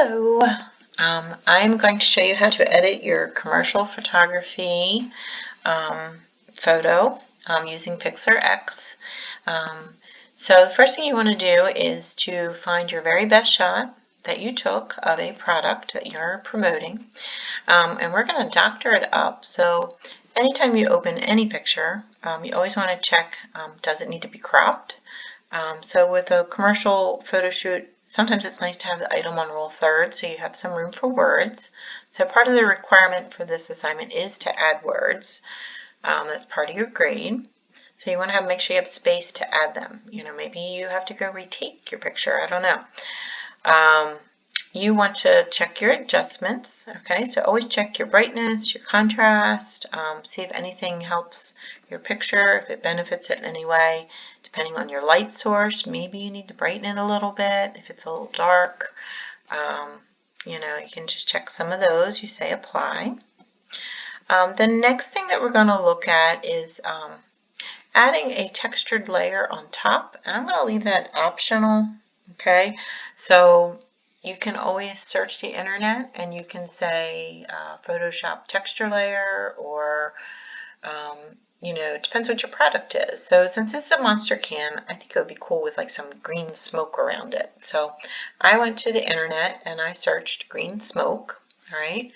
Hello, I'm going to show you how to edit your commercial photography photo using Pixlr-X. So the first thing you want to do is to find your very best shot that you took of a product that you're promoting, and we're going to doctor it up. So anytime you open any picture, you always want to check, does it need to be cropped? So with a commercial photo shoot, sometimes it's nice to have the item on roll third so you have some room for words. So part of the requirement for this assignment is to add words. That's part of your grade. So you want to make sure you have space to add them. You know, maybe you have to go retake your picture. I don't know. You want to check your adjustments. Okay, so always check your brightness, your contrast, see if anything helps your picture, if it benefits it in any way. Depending on your light source, maybe you need to brighten it a little bit. If it's a little dark, you can just check some of those. You say apply. The next thing that we're going to look at is adding a textured layer on top, and I'm going to leave that optional. Okay, so you can always search the internet and you can say Photoshop texture layer, or it depends what your product is. So since it's a monster can, I think it would be cool with like some green smoke around it. So I went to the internet and I searched green smoke. All right.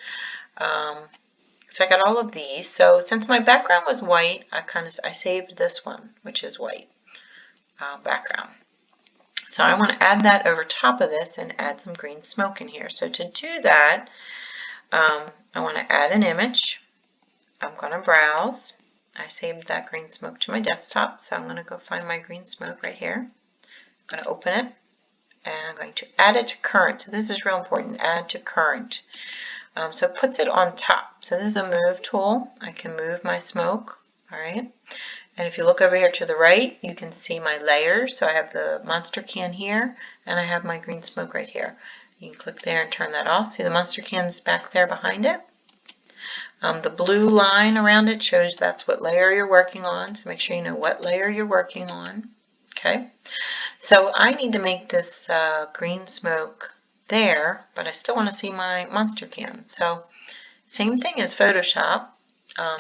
So I got all of these. So since my background was white, I saved this one, which is white background. So I want to add that over top of this and add some green smoke in here. So to do that, I want to add an image. I'm going to browse. I saved that green smoke to my desktop, so I'm going to go find my green smoke right here. I'm going to open it, and I'm going to add it to current. So this is real important, add to current. So it puts it on top. So this is a move tool. I can move my smoke, all right? And if you look over here to the right, you can see my layers. So I have the monster can here, and I have my green smoke right here. You can click there and turn that off. See the monster can's back there behind it? The blue line around it shows that's what layer you're working on, so make sure you know what layer you're working on. Okay, so I need to make this green smoke there, but I still want to see my monster can. So same thing as Photoshop.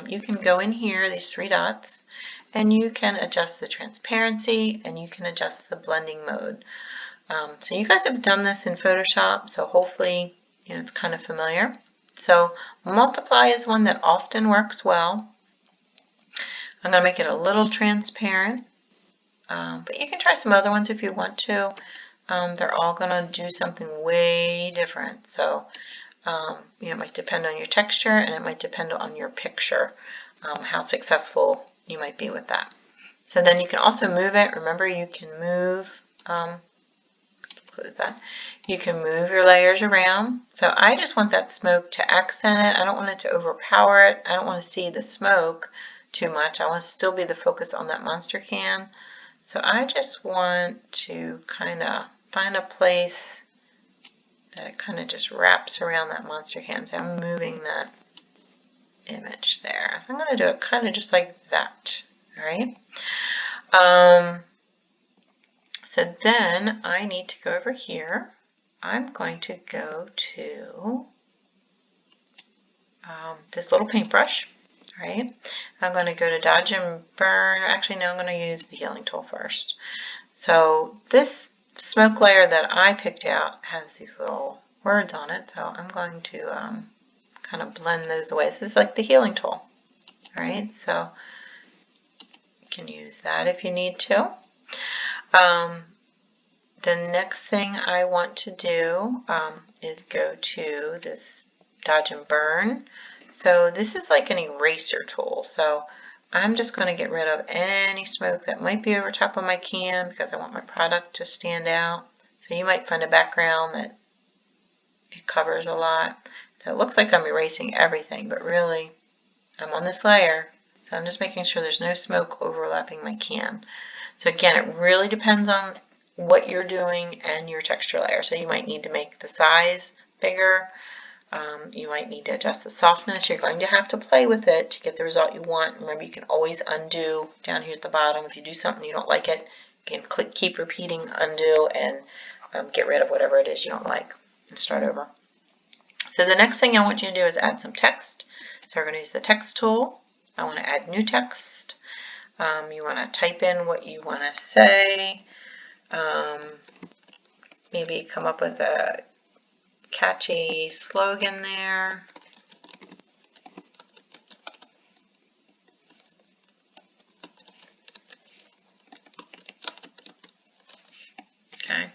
You can go in here, these three dots, and you can adjust the transparency and you can adjust the blending mode. So you guys have done this in Photoshop, so hopefully it's kind of familiar. So multiply is one that often works well. I'm going to make it a little transparent, but you can try some other ones if you want to. They're all going to do something way different. So it might depend on your texture, and it might depend on your picture, how successful you might be with that. So then you can also move it. Remember, you can move, close that. You can move your layers around. So I just want that smoke to accent it. I don't want it to overpower it. I don't want to see the smoke too much. I want to still be the focus on that monster can. So I just want to kind of find a place that it kind of just wraps around that monster can. So I'm moving that image there. So I'm going to do it kind of just like that. All right. So then I need to go over here. I'm going to go to this little paintbrush, right? I'm going to go to Dodge and Burn. Actually, no, I'm going to use the healing tool first. So this smoke layer that I picked out has these little words on it, so I'm going to kind of blend those away. This is like the healing tool, all right? So you can use that if you need to. The next thing I want to do is go to this Dodge and Burn. So this is like an eraser tool. So I'm just going to get rid of any smoke that might be over top of my can because I want my product to stand out. So you might find a background that it covers a lot. So it looks like I'm erasing everything, but really I'm on this layer. So I'm just making sure there's no smoke overlapping my can. So again, it really depends on what you're doing and your texture layer. So you might need to make the size bigger. You might need to adjust the softness. You're going to have to play with it to get the result you want. Remember, you can always undo down here at the bottom. If you do something you don't like it, you can keep repeating undo and get rid of whatever it is you don't like. and start over. So the next thing I want you to do is add some text. So we're going to use the text tool. I want to add new text. You want to type in what you want to say. Maybe come up with a catchy slogan there. Okay.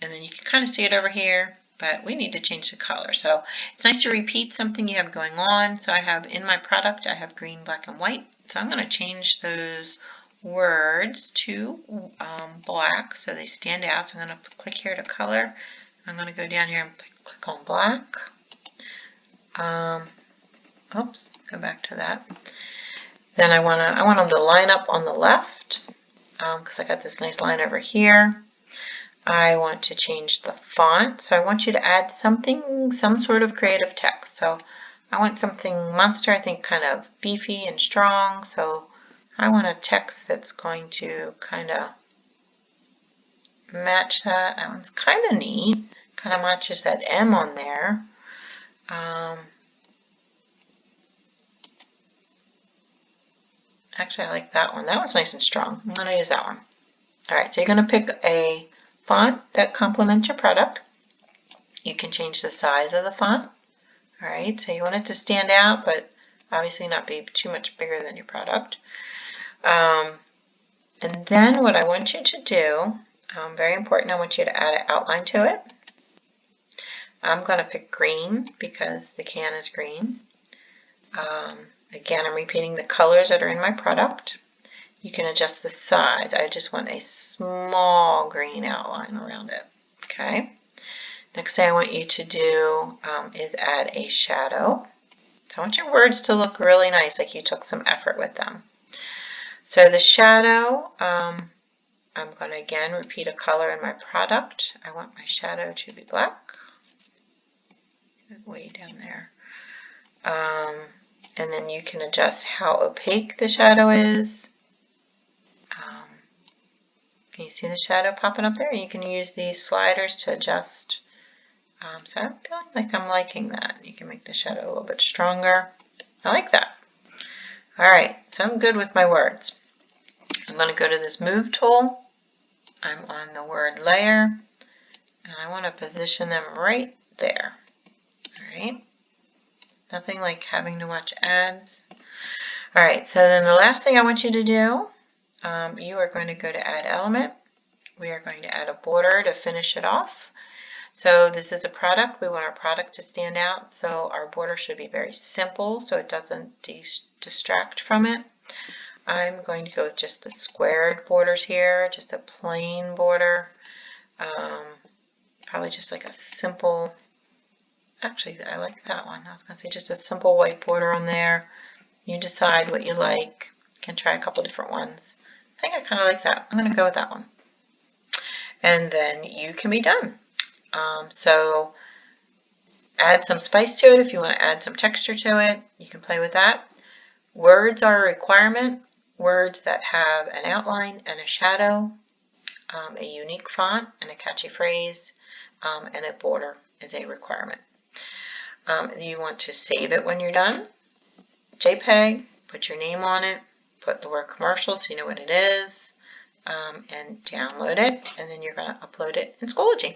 And then you can kind of see it over here, but we need to change the color. So it's nice to repeat something you have going on. So I have in my product, I have green, black, and white. So I'm going to change those words to black so they stand out. So I'm going to click here to color. I'm going to go down here and click on black. Oops, go back to that. Then I want them to line up on the left because I got this nice line over here. I want to change the font, so I want you to add something, some sort of creative text. So I want something monster, I think kind of beefy and strong, so I want a text that's going to kind of match that. That one's kind of neat, kind of matches that M on there. Actually, I like that one. That one's nice and strong. I'm going to use that one. All right, so you're going to pick a font that complements your product. You can change the size of the font. All right, so you want it to stand out, but obviously not be too much bigger than your product. And then what I want you to do, very important, I want you to add an outline to it. I'm going to pick green because the can is green. Again, I'm repeating the colors that are in my product. You can adjust the size. I just want a small green outline around it. Okay. Next thing I want you to do is add a shadow. So I want your words to look really nice, like you took some effort with them. So the shadow, I'm going to again repeat a color in my product. I want my shadow to be black. Way down there. And then you can adjust how opaque the shadow is. Can you see the shadow popping up there? You can use these sliders to adjust. So I'm feeling like I'm liking that. You can make the shadow a little bit stronger. I like that. All right, so I'm good with my words. I'm going to go to this move tool. I'm on the word layer, and I want to position them right there. All right. Nothing like having to watch ads. All right, so then the last thing I want you to do, you are going to go to Add Element. We are going to add a border to finish it off. So this is a product. We want our product to stand out, so our border should be very simple so it doesn't distract from it. I'm going to go with just the squared borders here, just a plain border. Probably just like a simple, actually I like that one. I was going to say just a simple white border on there. You decide what you like. You can try a couple different ones. I think I kind of like that. I'm going to go with that one. And then you can be done. So add some spice to it if you want to add some texture to it. You can play with that. Words are a requirement. Words that have an outline and a shadow, a unique font and a catchy phrase, and a border is a requirement. You want to save it when you're done. JPEG, put your name on it, put the word commercial so you know what it is, and download it, and then you're going to upload it in Schoology.